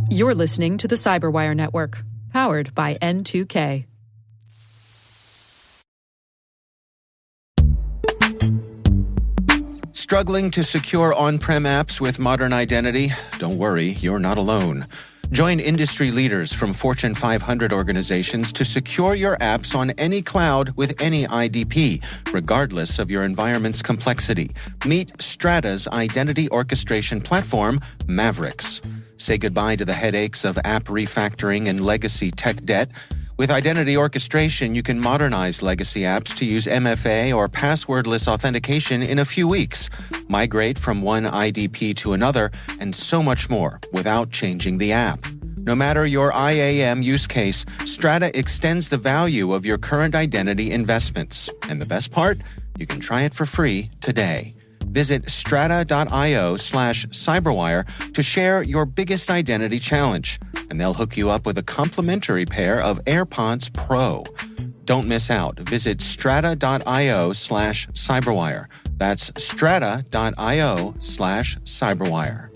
You're listening to the CyberWire Network, powered by N2K. Struggling to secure on-prem apps with modern identity? Don't worry, you're not alone. Join industry leaders from Fortune 500 organizations to secure your apps on any cloud with any IDP, regardless of your environment's complexity. Meet Strata's identity orchestration platform, Mavericks. Say goodbye to the headaches of app refactoring and legacy tech debt. With identity orchestration, you can modernize legacy apps to use MFA or passwordless authentication in a few weeks, migrate from one IDP to another, and so much more without changing the app. No matter your IAM use case, Strata extends the value of your current identity investments. And the best part? You can try it for free today. Visit strata.io/cyberwire to share your biggest identity challenge, and they'll hook you up with a complimentary pair of AirPods Pro. Don't miss out. Visit strata.io/cyberwire. That's strata.io/cyberwire.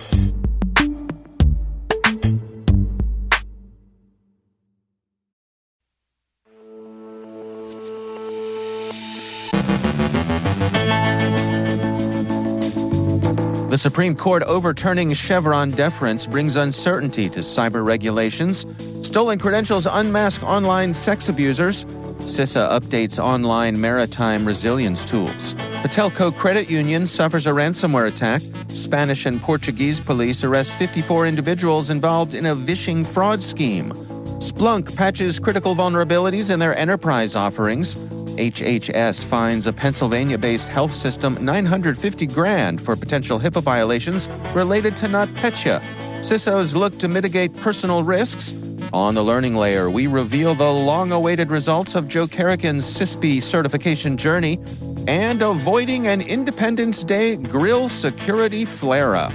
The Supreme Court overturning Chevron deference brings uncertainty to cyber regulations. Stolen credentials unmask online sex abusers. CISA updates online maritime resilience tools. Patelco Credit Union suffers a ransomware attack. Spanish and Portuguese police arrest 54 individuals involved in a vishing fraud scheme. Splunk patches critical vulnerabilities in their enterprise offerings. HHS fines a Pennsylvania-based health system $950,000 for potential HIPAA violations related to NotPetya. CISOs look to mitigate personal risks. On the learning layer, we reveal the long-awaited results of Joe Carrigan's CISSP certification journey and avoiding an Independence Day grill security flare-up.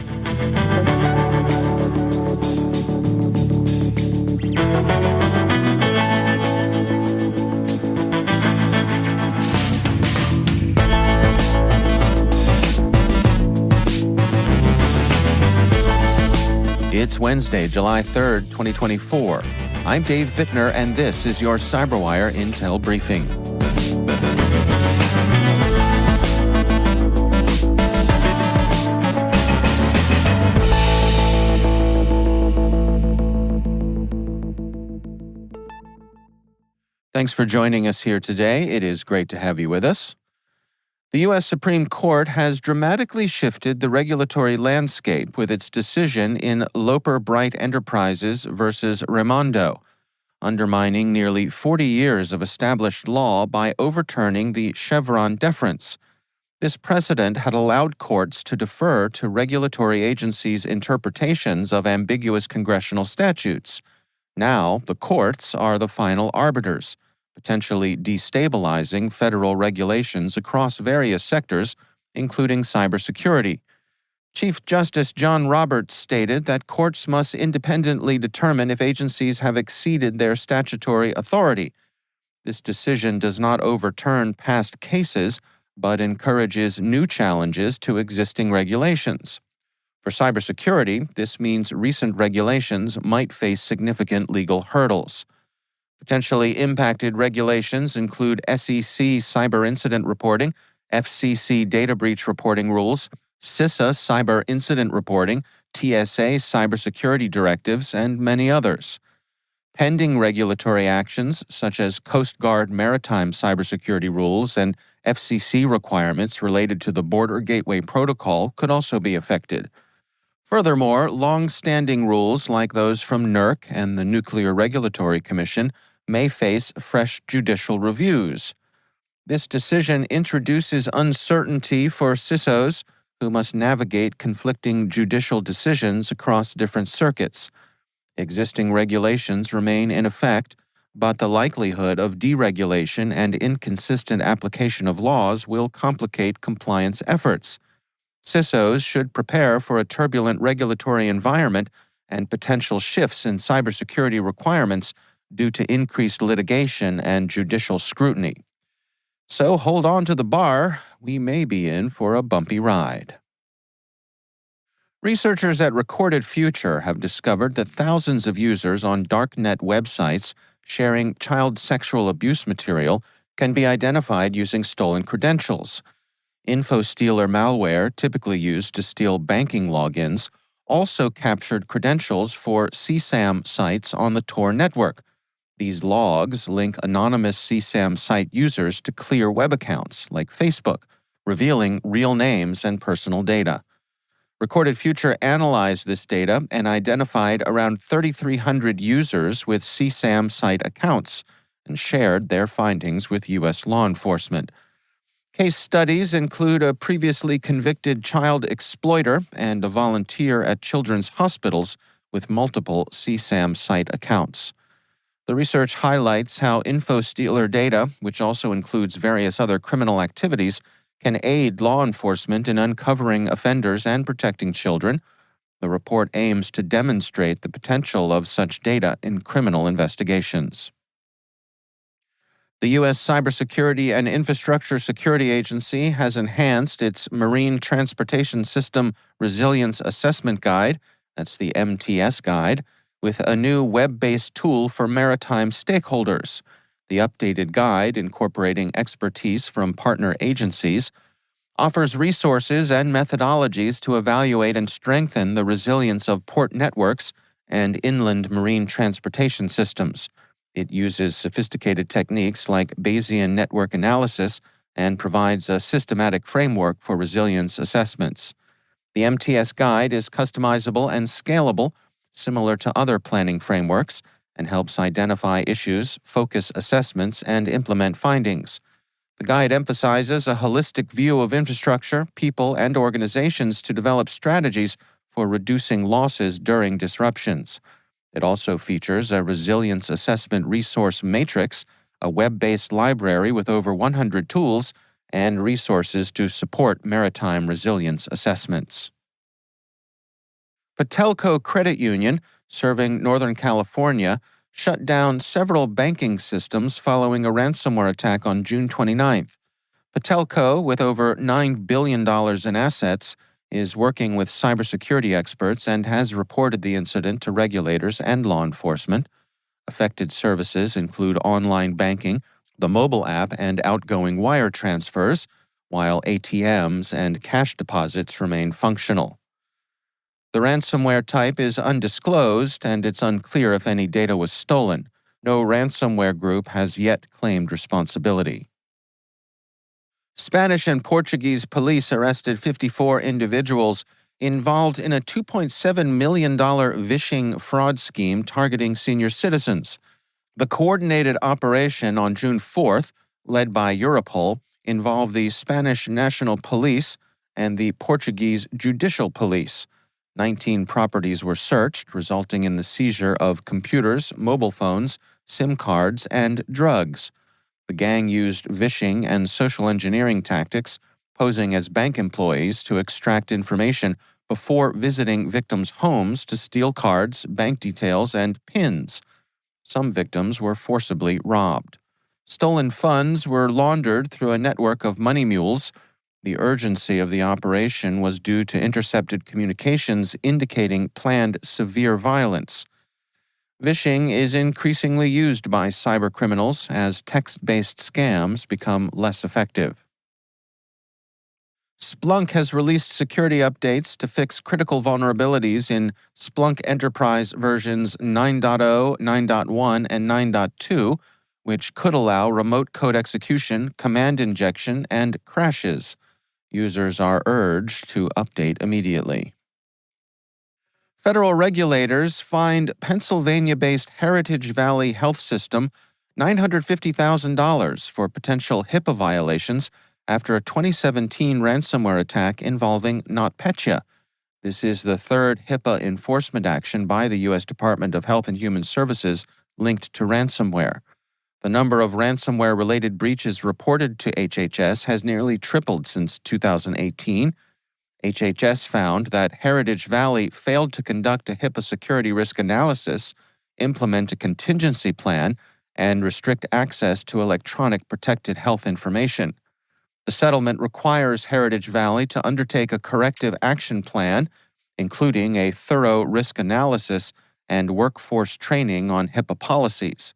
It's Wednesday, July 3rd, 2024. I'm Dave Bittner, and this is your CyberWire Intel Briefing. Thanks for joining us here today. It is great to have you with us. The U.S. Supreme Court has dramatically shifted the regulatory landscape with its decision in Loper Bright Enterprises versus Raimondo, undermining nearly 40 years of established law by overturning the Chevron deference. This precedent had allowed courts to defer to regulatory agencies' interpretations of ambiguous congressional statutes. Now, the courts are the final arbiters, potentially destabilizing federal regulations across various sectors, including cybersecurity. Chief Justice John Roberts stated that courts must independently determine if agencies have exceeded their statutory authority. This decision does not overturn past cases, but encourages new challenges to existing regulations. For cybersecurity, this means recent regulations might face significant legal hurdles. Potentially impacted regulations include SEC cyber incident reporting, FCC data breach reporting rules, CISA cyber incident reporting, TSA cybersecurity directives, and many others. Pending regulatory actions, such as Coast Guard maritime cybersecurity rules and FCC requirements related to the Border Gateway Protocol, could also be affected. Furthermore, long-standing rules like those from NERC and the Nuclear Regulatory Commission may face fresh judicial reviews. This decision introduces uncertainty for CISOs who must navigate conflicting judicial decisions across different circuits. Existing regulations remain in effect, but the likelihood of deregulation and inconsistent application of laws will complicate compliance efforts. CISOs should prepare for a turbulent regulatory environment and potential shifts in cybersecurity requirements due to increased litigation and judicial scrutiny. So hold on to the bar. We may be in for a bumpy ride. Researchers at Recorded Future have discovered that thousands of users on darknet websites sharing child sexual abuse material can be identified using stolen credentials. InfoStealer malware, typically used to steal banking logins, also captured credentials for CSAM sites on the Tor network. These logs link anonymous CSAM site users to clear web accounts, like Facebook, revealing real names and personal data. Recorded Future analyzed this data and identified around 3,300 users with CSAM site accounts and shared their findings with U.S. law enforcement. Case studies include a previously convicted child exploiter and a volunteer at children's hospitals with multiple CSAM site accounts. The research highlights how InfoStealer data, which also includes various other criminal activities, can aid law enforcement in uncovering offenders and protecting children. The report aims to demonstrate the potential of such data in criminal investigations. The U.S. Cybersecurity and Infrastructure Security Agency has enhanced its Marine Transportation System Resilience Assessment Guide, that's the MTS Guide, with a new web-based tool for maritime stakeholders. The updated guide, incorporating expertise from partner agencies, offers resources and methodologies to evaluate and strengthen the resilience of port networks and inland marine transportation systems. It uses sophisticated techniques like Bayesian network analysis and provides a systematic framework for resilience assessments. The MTS Guide is customizable and scalable, similar to other planning frameworks, and helps identify issues, focus assessments, and implement findings. The guide emphasizes a holistic view of infrastructure, people, and organizations to develop strategies for reducing losses during disruptions. It also features a resilience assessment resource matrix, a web-based library with over 100 tools, and resources to support maritime resilience assessments. Patelco Credit Union, serving Northern California, shut down several banking systems following a ransomware attack on June 29th. Patelco, with over $9 billion in assets, is working with cybersecurity experts and has reported the incident to regulators and law enforcement. Affected services include online banking, the mobile app, and outgoing wire transfers, while ATMs and cash deposits remain functional. The ransomware type is undisclosed, and it's unclear if any data was stolen. No ransomware group has yet claimed responsibility. Spanish and Portuguese police arrested 54 individuals involved in a $2.7 million vishing fraud scheme targeting senior citizens. The coordinated operation on June 4th, led by Europol, involved the Spanish National Police and the Portuguese Judicial Police. 19 properties were searched, resulting in the seizure of computers, mobile phones, SIM cards, and drugs. The gang used vishing and social engineering tactics, posing as bank employees to extract information before visiting victims' homes to steal cards, bank details, and PINs. Some victims were forcibly robbed. Stolen funds were laundered through a network of money mules. The urgency of the operation was due to intercepted communications indicating planned severe violence. Vishing is increasingly used by cybercriminals as text-based scams become less effective. Splunk has released security updates to fix critical vulnerabilities in Splunk Enterprise versions 9.0, 9.1, and 9.2, which could allow remote code execution, command injection, and crashes. Users are urged to update immediately. Federal regulators fined Pennsylvania-based Heritage Valley Health System $950,000 for potential HIPAA violations after a 2017 ransomware attack involving NotPetya. This is the third HIPAA enforcement action by the U.S. Department of Health and Human Services linked to ransomware. The number of ransomware-related breaches reported to HHS has nearly tripled since 2018. HHS found that Heritage Valley failed to conduct a HIPAA security risk analysis, implement a contingency plan, and restrict access to electronic protected health information. The settlement requires Heritage Valley to undertake a corrective action plan, including a thorough risk analysis and workforce training on HIPAA policies.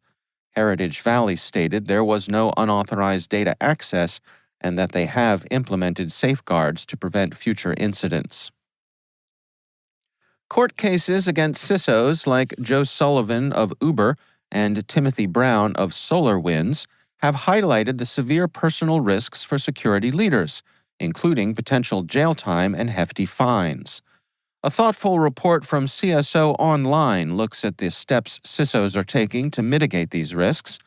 Heritage Valley stated there was no unauthorized data access and that they have implemented safeguards to prevent future incidents. Court cases against CISOs like Joe Sullivan of Uber and Timothy Brown of SolarWinds have highlighted the severe personal risks for security leaders, including potential jail time and hefty fines. A thoughtful report from CSO Online looks at the steps CISOs are taking to mitigate these risks.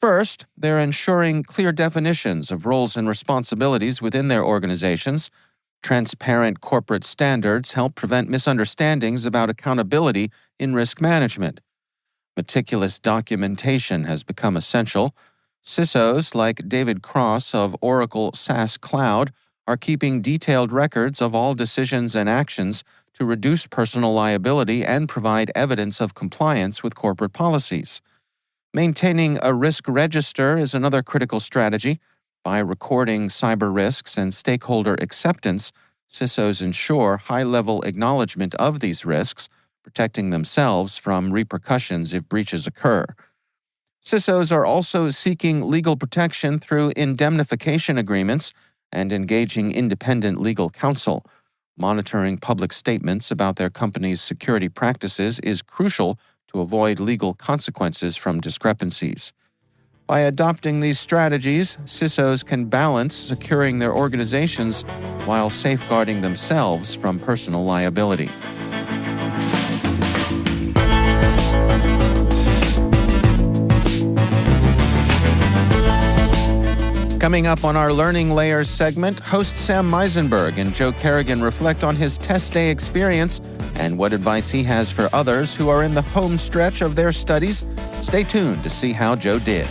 First, they're ensuring clear definitions of roles and responsibilities within their organizations. Transparent corporate standards help prevent misunderstandings about accountability in risk management. Meticulous documentation has become essential. CISOs like David Cross of Oracle SaaS Cloud are keeping detailed records of all decisions and actions to reduce personal liability and provide evidence of compliance with corporate policies. Maintaining a risk register is another critical strategy. By recording cyber risks and stakeholder acceptance, CISOs ensure high-level acknowledgement of these risks, protecting themselves from repercussions if breaches occur. CISOs are also seeking legal protection through indemnification agreements and engaging independent legal counsel. Monitoring public statements about their company's security practices is crucial to avoid legal consequences from discrepancies. By adopting these strategies, CISOs can balance securing their organizations while safeguarding themselves from personal liability. Coming up on our Learning Layers segment, host Sam Meisenberg and Joe Carrigan reflect on his test day experience and what advice he has for others who are in the home stretch of their studies. Stay tuned to see how Joe did.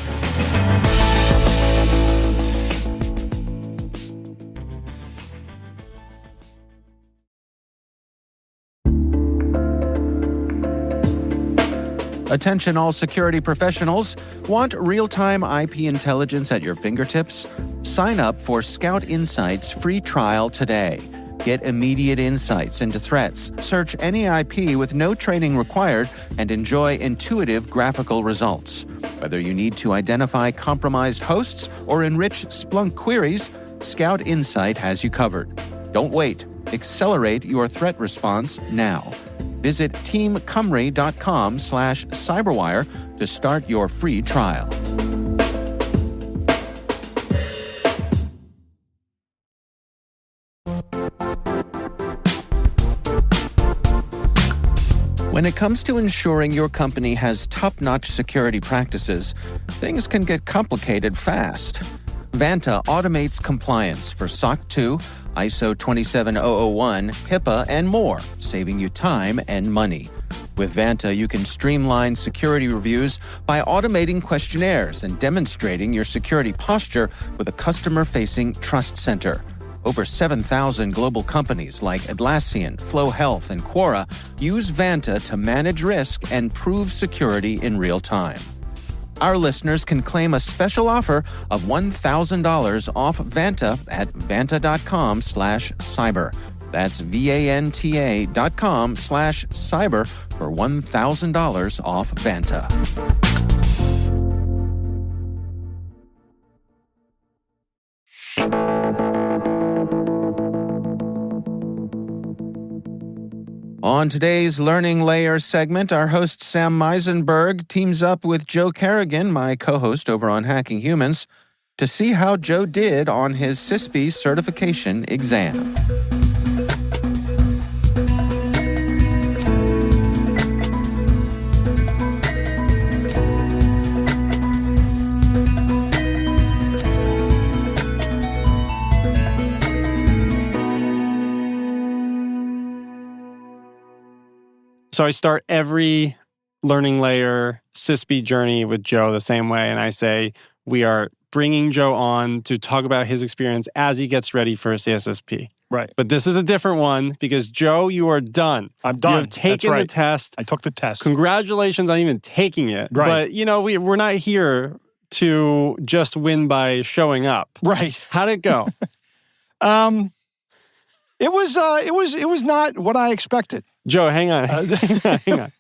Attention all security professionals. Want real-time IP intelligence at your fingertips? Sign up for Scout Insight's free trial today. Get immediate insights into threats, search any IP with no training required, and enjoy intuitive graphical results. Whether you need to identify compromised hosts or enrich Splunk queries, Scout Insight has you covered. Don't wait. Accelerate your threat response now. Visit teamcumry.com/cyberwire to start your free trial. When it comes to ensuring your company has top-notch security practices, things can get complicated fast. Vanta automates compliance for SOC 2, ISO 27001, HIPAA, and more, saving you time and money. With Vanta, you can streamline security reviews by automating questionnaires and demonstrating your security posture with a customer-facing Trust Center. Over 7,000 global companies like Atlassian, Flow Health, and Quora use Vanta to manage risk and prove security in real time. Our listeners can claim a special offer of $1,000 off Vanta at vanta.com/cyber. That's VANTA.com/cyber for $1,000 off Vanta. On today's Learning Layer segment, our host Sam Meisenberg teams up with Joe Carrigan, my co-host over on Hacking Humans, to see how Joe did on his CISSP certification exam. So I start every Learning Layer CISSP journey with Joe the same way, and I say we are bringing Joe on to talk about his experience as he gets ready for a CISSP. Right. But this is a different one because, Joe, you are done. I'm done. You have taken the test. I took the test. Congratulations on even taking it. Right. But, you know, we're not here to just win by showing up. Right. How'd it go? It was not what I expected. Joe, hang on. Hang on.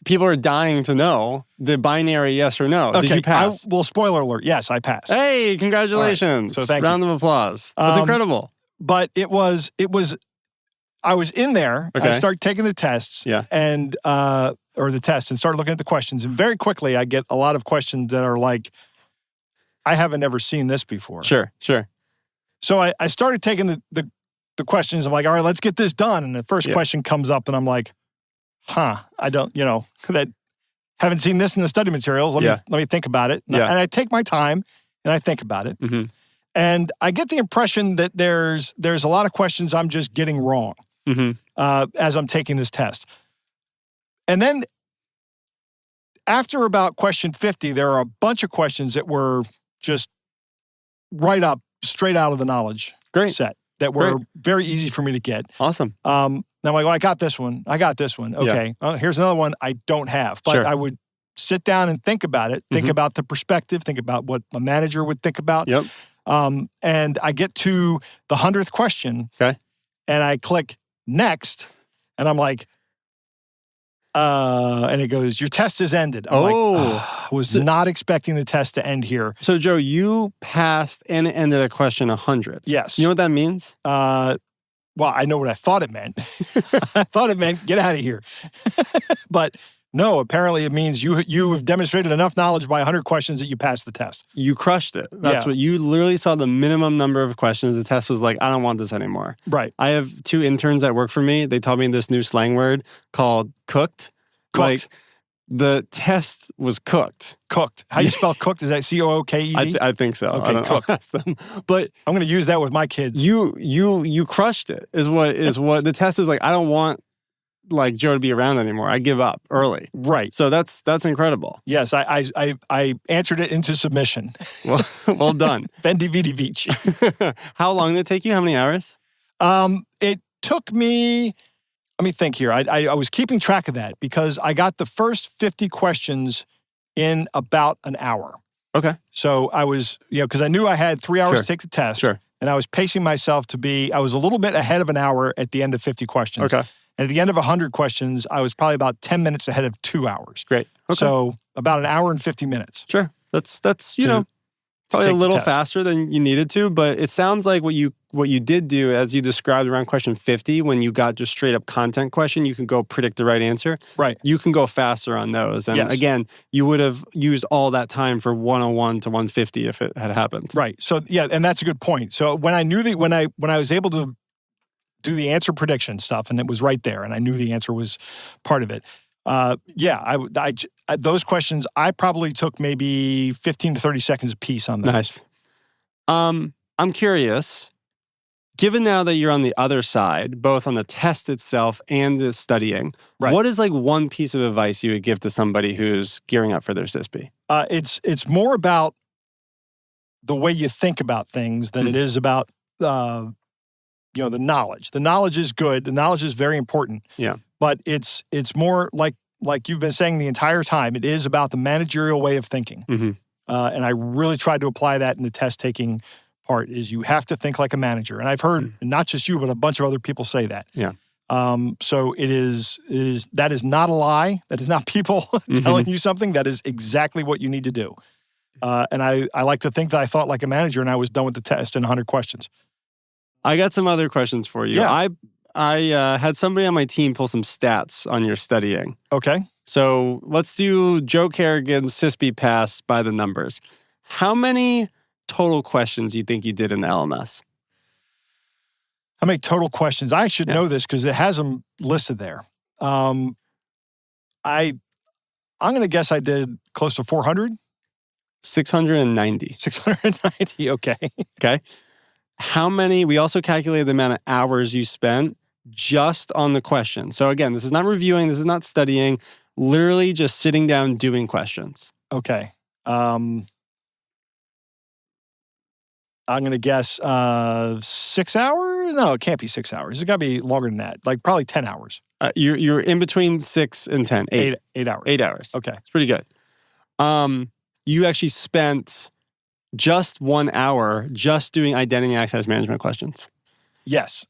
People are dying to know the binary yes or no. Okay, Did you pass? Well, spoiler alert. Yes, I passed. Hey, congratulations. Right. So thank you. Round of applause. That's incredible. But it was, I was in there. Okay. I start taking the tests. Yeah. And, or the tests and start looking at the questions. And very quickly, I get a lot of questions that are like, I haven't ever seen this before. Sure. So I started taking the questions. I'm like, all right, let's get this done. And the first question comes up and I'm like, I don't, that haven't seen this in the study materials. Let me think about it. And I take my time and I think about it. Mm-hmm. And I get the impression that there's a lot of questions I'm just getting wrong as I'm taking this test. And then after about question 50, there are a bunch of questions that were just right up, straight out of the knowledge set that were very easy for me to get. Awesome. Now I'm like, I got this one. Okay. Here's another one I don't have. But I would sit down and think about it, think about the perspective, think about what a manager would think about. Yep. And I get to the 100th question. Okay. And I click next. And I'm like, and it goes, your test has ended. I'm I was not expecting the test to end here. So, Joe, you passed and it ended at question 100. Yes. You know what that means? Well, I know what I thought it meant. I thought it meant get out of here. But no, apparently it means you have demonstrated enough knowledge by 100 questions that you passed the test. You crushed it. That's what you literally saw the minimum number of questions. The test was like, I don't want this anymore. Right. I have 2 interns that work for me. They taught me this new slang word called cooked. Like the test was cooked. Cooked. How do you spell cooked? Is that COOKED? I think so. Okay, I don't cooked. ask them. But I'm going to use that with my kids. You crushed it. Is what the test is like. I don't want like Joe to be around anymore. I give up early. Right. So that's incredible. Yes, I answered it into submission. Well done. Vendi vidi vici. How long did it take you? How many hours? It took me. Let me think here. I was keeping track of that because I got the first 50 questions in about an hour. Okay. So I was, because I knew I had 3 hours to take the test. Sure. And I was pacing myself I was a little bit ahead of an hour at the end of 50 questions. Okay. And at the end of 100 questions, I was probably about 10 minutes ahead of 2 hours. Great. Okay. So about an hour and 50 minutes. Sure. That's probably a little faster than you needed to, but it sounds like what you did do, as you described around question 50, when you got just straight up content question, you can go predict the right answer. Right. You can go faster on those. And again, you would have used all that time for 101 to 150 if it had happened. Right. So and that's a good point. So when I knew when I was able to do the answer prediction stuff and it was right there and I knew the answer was part of it. Those questions, I probably took maybe 15 to 30 seconds a piece on those. Nice. I'm curious, given now that you're on the other side, both on the test itself and the studying, what is like one piece of advice you would give to somebody who's gearing up for their CISSP? It's more about the way you think about things than it is about the knowledge. The knowledge is good. The knowledge is very important. Yeah. But it's more like you've been saying the entire time, it is about the managerial way of thinking. Mm-hmm. And I really tried to apply that in the test-taking part, is you have to think like a manager. And I've heard, not just you, but a bunch of other people say that. Yeah. So that is not a lie. That is not people telling you something. That is exactly what you need to do. And I like to think that I thought like a manager and I was done with the test in 100 questions. I got some other questions for you. Yeah. I had somebody on my team pull some stats on your studying. Okay. So let's do Joe Carrigan's CISSP pass by the numbers. How many total questions do you think you did in the LMS? How many total questions? I should know this because it has them listed there. I'm going to guess I did close to 400. 690. 690, okay. Okay. How many, we also calculated the amount of hours you spent just on the question. So again, this is not reviewing, this is not studying, literally just sitting down doing questions. Okay. I'm going to guess 6 hours? No, it can't be 6 hours. It's got to be longer than that, like probably 10 hours. You're in between 6 and 10. 8 hours. 8 hours. Okay. It's pretty good. You actually spent just 1 hour just doing identity and access management questions. Yes.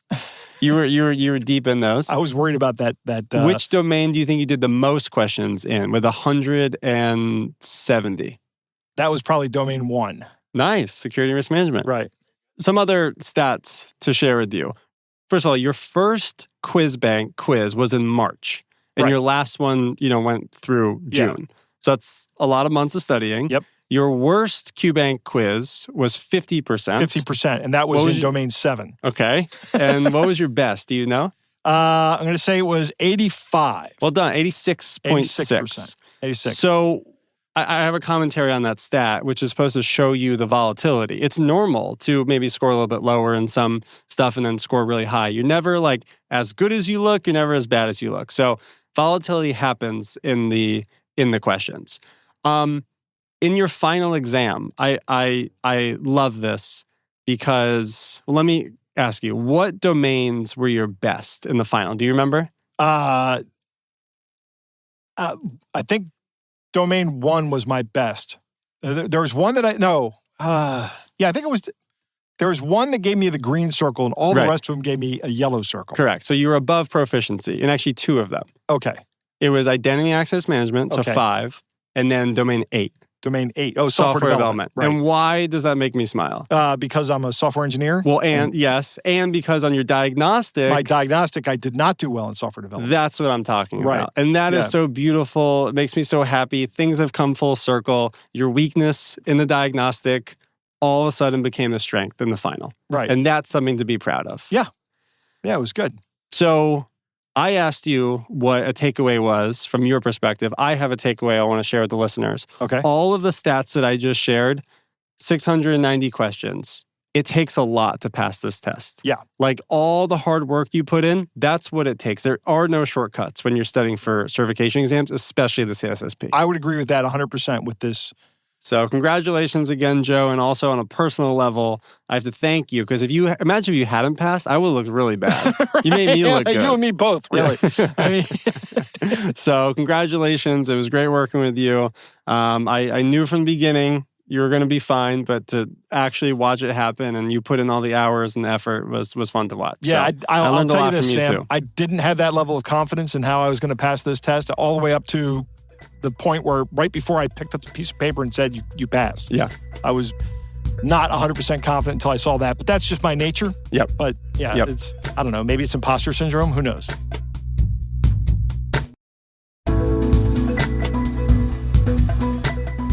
You were deep in those. I was worried about that. Which domain do you think you did the most questions in with 170? That was probably domain 1. Nice. Security and risk management. Right. Some other stats to share with you. First of all, your first quiz bank quiz was in March. And your last one, went through June. Yeah. So that's a lot of months of studying. Yep. Your worst QBank quiz was 50%. 50%, and that was in domain 7. Okay. And what was your best? Do you know? I'm going to say it was 85. Well done, 86.6. 86. So I have a commentary on that stat, which is supposed to show you the volatility. It's normal to maybe score a little bit lower in some stuff and then score really high. You're never like as good as you look. You're never as bad as you look. So volatility happens in the questions. In your final exam, I love this because, well, let me ask you, what domains were your best in the final? Do you remember? I think domain 1 was my best. There was one that I think it was. There was one that gave me the green circle, and all the rest of them gave me a yellow circle. Correct. So you were above proficiency, and actually 2 of them. Okay. It was identity access management, so 5, and then domain 8. Domain 8. Oh, software development. Right. And why does that make me smile? Because I'm a software engineer. Well, and because on your diagnostic... My diagnostic, I did not do well in software development. That's what I'm talking about. And that is so beautiful. It makes me so happy. Things have come full circle. Your weakness in the diagnostic all of a sudden became a strength in the final. Right. And that's something to be proud of. Yeah. Yeah, it was good. So I asked you what a takeaway was from your perspective. I have a takeaway I want to share with the listeners. Okay. All of the stats that I just shared, 690 questions. It takes a lot to pass this test. Yeah. Like all the hard work you put in, that's what it takes. There are no shortcuts when you're studying for certification exams, especially the CISSP. I would agree with that 100% with this. So congratulations again, Joe. And also on a personal level, I have to thank you because if you hadn't passed, I would look really bad. You made me look good. You and me both, really. I mean, so congratulations. It was great working with you. I knew from the beginning you were going to be fine, but to actually watch it happen and you put in all the hours and the effort was fun to watch. Yeah, so I'll learned tell a lot you this, from you Sam. too. I didn't have that level of confidence in how I was going to pass this test all the way up to the point where right before I picked up the piece of paper and said, you passed. Yeah. I was not 100% confident until I saw that, but that's just my nature. Yep. But yeah, it's, I don't know, maybe it's imposter syndrome. Who knows?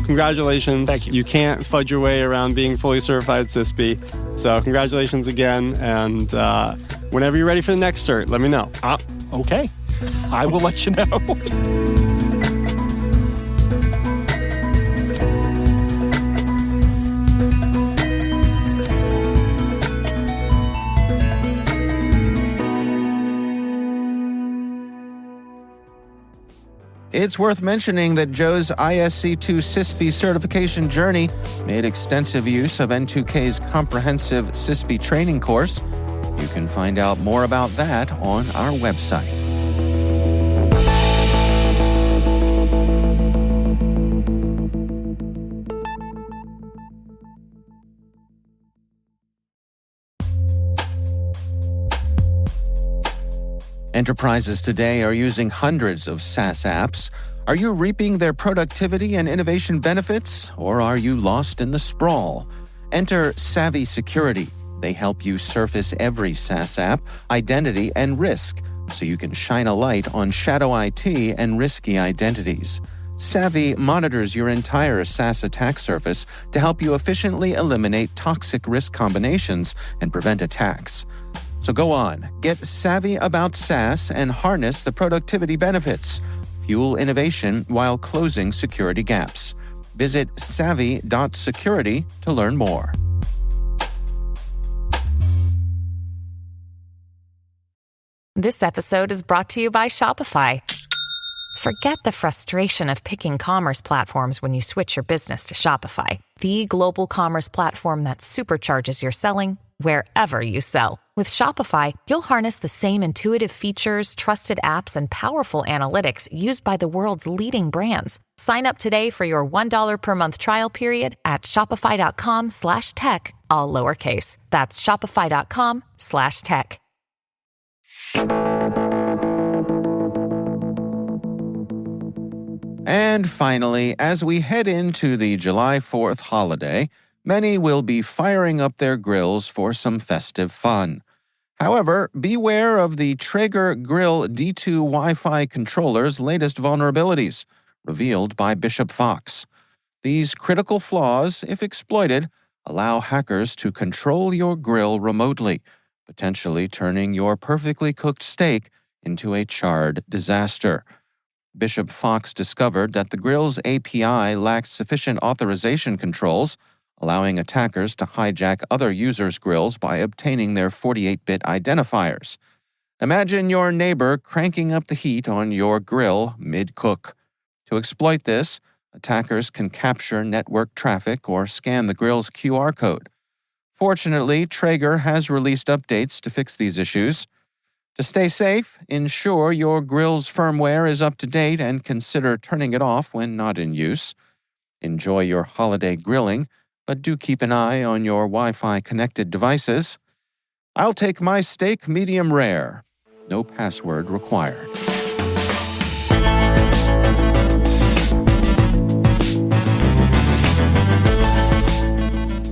Congratulations. Thank you. You can't fudge your way around being fully certified CISSP. So congratulations again. And whenever you're ready for the next cert, let me know. Okay. I will let you know. It's worth mentioning that Joe's ISC2 CISSP certification journey made extensive use of N2K's comprehensive CISSP training course. You can find out more about that on our website. Enterprises today are using hundreds of SaaS apps. Are you reaping their productivity and innovation benefits, or are you lost in the sprawl? Enter Savvy Security. They help you surface every SaaS app, identity, and risk, so you can shine a light on shadow IT and risky identities. Savvy monitors your entire SaaS attack surface to help you efficiently eliminate toxic risk combinations and prevent attacks. So go on, get savvy about SaaS and harness the productivity benefits. Fuel innovation while closing security gaps. Visit savvy.security to learn more. This episode is brought to you by Shopify. Forget the frustration of picking commerce platforms when you switch your business to Shopify, the global commerce platform that supercharges your selling wherever you sell. With Shopify, you'll harness the same intuitive features, trusted apps, and powerful analytics used by the world's leading brands. Sign up today for your $1 per month trial period at shopify.com/tech, all lowercase. That's shopify.com/tech. And finally, as we head into the July 4th holiday, many will be firing up their grills for some festive fun. However, beware of the Traeger Grill D2 Wi-Fi controller's latest vulnerabilities, revealed by Bishop Fox. These critical flaws, if exploited, allow hackers to control your grill remotely, potentially turning your perfectly cooked steak into a charred disaster. Bishop Fox discovered that the grill's API lacked sufficient authorization controls, allowing attackers to hijack other users' grills by obtaining their 48-bit identifiers. Imagine your neighbor cranking up the heat on your grill mid-cook. To exploit this, attackers can capture network traffic or scan the grill's QR code. Fortunately, Traeger has released updates to fix these issues. To stay safe, ensure your grill's firmware is up to date and consider turning it off when not in use. Enjoy your holiday grilling, but do keep an eye on your Wi-Fi connected devices. I'll take my steak medium rare. No password required.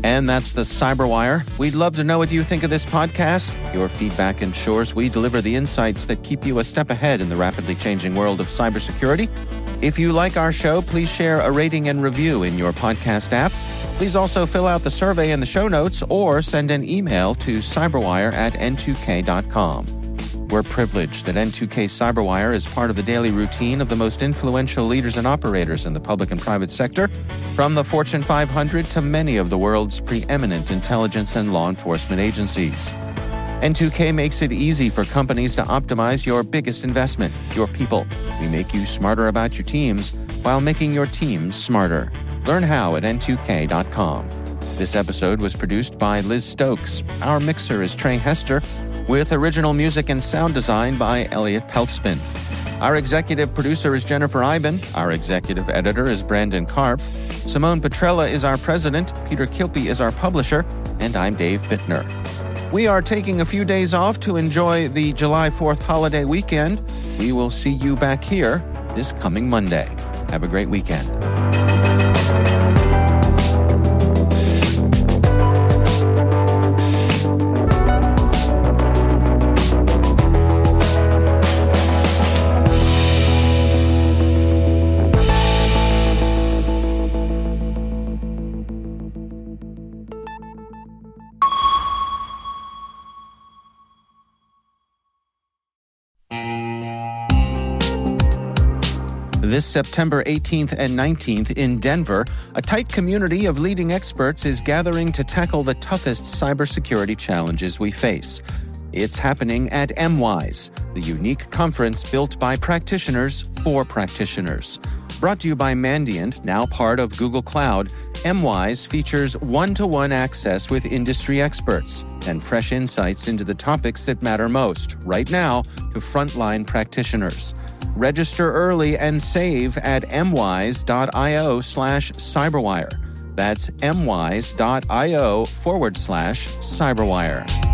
And that's the CyberWire. We'd love to know what you think of this podcast. Your feedback ensures we deliver the insights that keep you a step ahead in the rapidly changing world of cybersecurity. If you like our show, please share a rating and review in your podcast app. Please also fill out the survey in the show notes or send an email to cyberwire@n2k.com. We're privileged that N2K CyberWire is part of the daily routine of the most influential leaders and operators in the public and private sector, from the Fortune 500 to many of the world's preeminent intelligence and law enforcement agencies. N2K makes it easy for companies to optimize your biggest investment, your people. We make you smarter about your teams while making your teams smarter. Learn how at n2k.com. This episode was produced by Liz Stokes. Our mixer is Trey Hester, with original music and sound design by Elliot Peltzman. Our executive producer is Jennifer Iben. Our executive editor is Brandon Karpf. Simone Petrella is our president. Peter Kilpie is our publisher. And I'm Dave Bittner. We are taking a few days off to enjoy the July 4th holiday weekend. We will see you back here this coming Monday. Have a great weekend. This September 18th and 19th in Denver, a tight community of leading experts is gathering to tackle the toughest cybersecurity challenges we face. It's happening at MWise, the unique conference built by practitioners for practitioners. Brought to you by Mandiant, now part of Google Cloud, MWise features one-to-one access with industry experts and fresh insights into the topics that matter most, right now, to frontline practitioners. Register early and save at mwise.io/cyberwire. That's mwise.io/cyberwire.